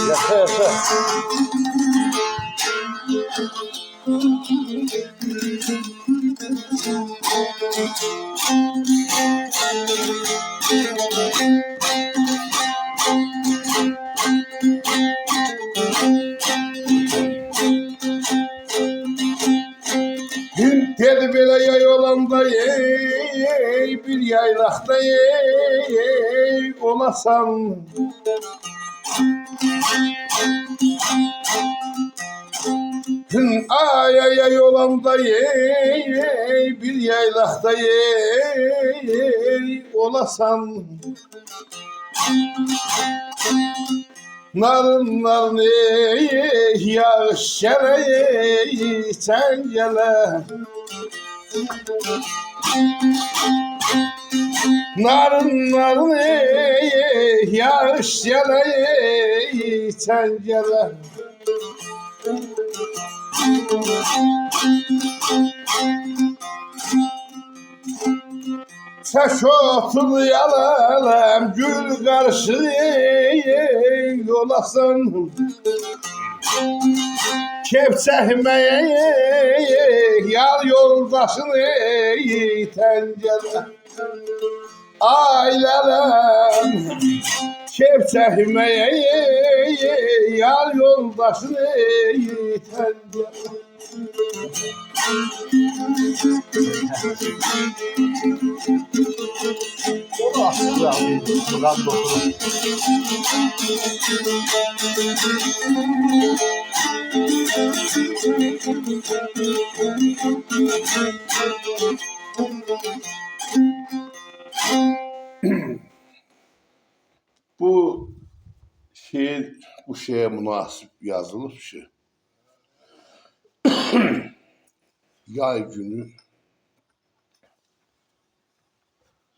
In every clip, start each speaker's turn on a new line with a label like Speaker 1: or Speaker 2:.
Speaker 1: Yaşa yaşa.
Speaker 2: Dedi böyle yay olanda ey, bir yaylakta ey olasan. Ay ay ay olanda ey, bir yaylakta ey olasan. Narın narın ey, yağış gele ey, sen gele. Narın narın ey, yağış gele ey, sen gele. Taş otunu yalalım, gül karşı yolasın. Kepçehmeye yar yoldaşını tencere. Ailelem kepçehmeye yar yoldaşını tencere.
Speaker 1: Onu aslında abi. Buradan dokunun.
Speaker 2: Bu şeye münasip yazılır şey. Yay günü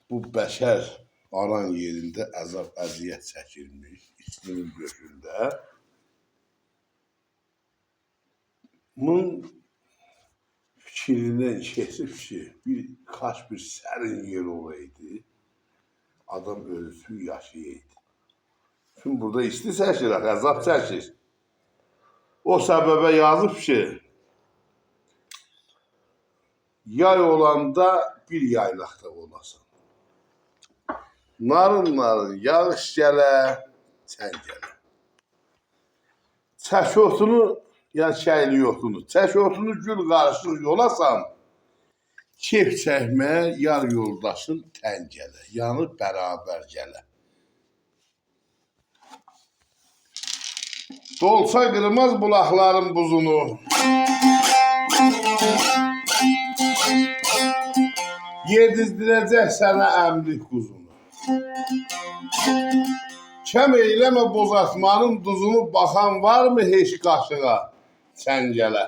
Speaker 2: bu beşer aran yerinde azap əziyyət çəkilmiş İslimin göçündə. Bunun fikrindən keçib ki, kaç bir sərin yer olaydı, adam ölsün yaşayaydı. Şimdi burada isti çəkir, əzab çəkir. O səbəbə yazıb ki, yay olanda bir yaylaqda olasan. Narın narın yağış gələ, sən gələ. Çək otunu, yəni şəyli otunu, çək otunu gül qarışıq yolasan, kef çəkmə yar yoldaşın tən gələ, yanı bərabər gələ. Dolsa qırmaz bulaqların buzunu, yedizdirəcək sənə əmlik quzunu. Kəm eyləmə bozatmanın duzunu, baxan var mı heç qaşığa çəngələ?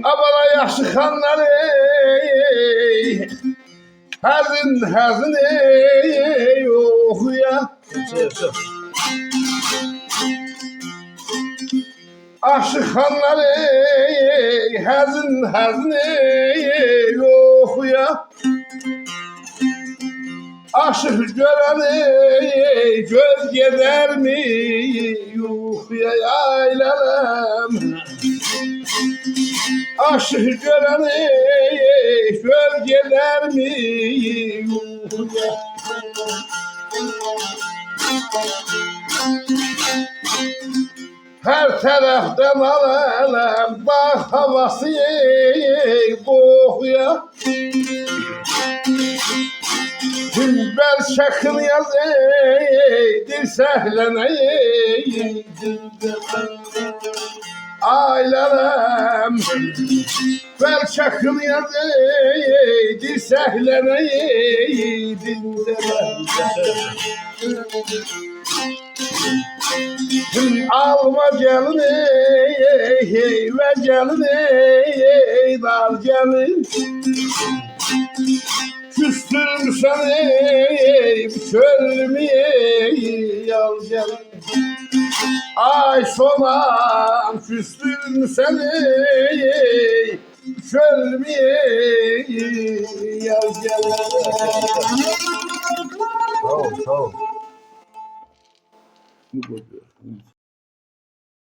Speaker 2: Abala yaxşı xanlar ey, həzin həzin ey, oxuya. Aşıq xanlar ey, həzin həzin ey, oxuya. Aşıq görən ey, göz gedər mi, yuxuya ailələm. Aşıq görən ey, göz gedər mi, yuxuya. taraftan alalım bak havası boğuya. Dilber çakıl yaz dirseklene aylarım ver çakıl yaz dirseklene alma gelini ve gelini dal gelin küstüm seni körümü yal gelin ay sonam küstüm seni körümü yal gelin.
Speaker 1: Sağ ol, sağ ol.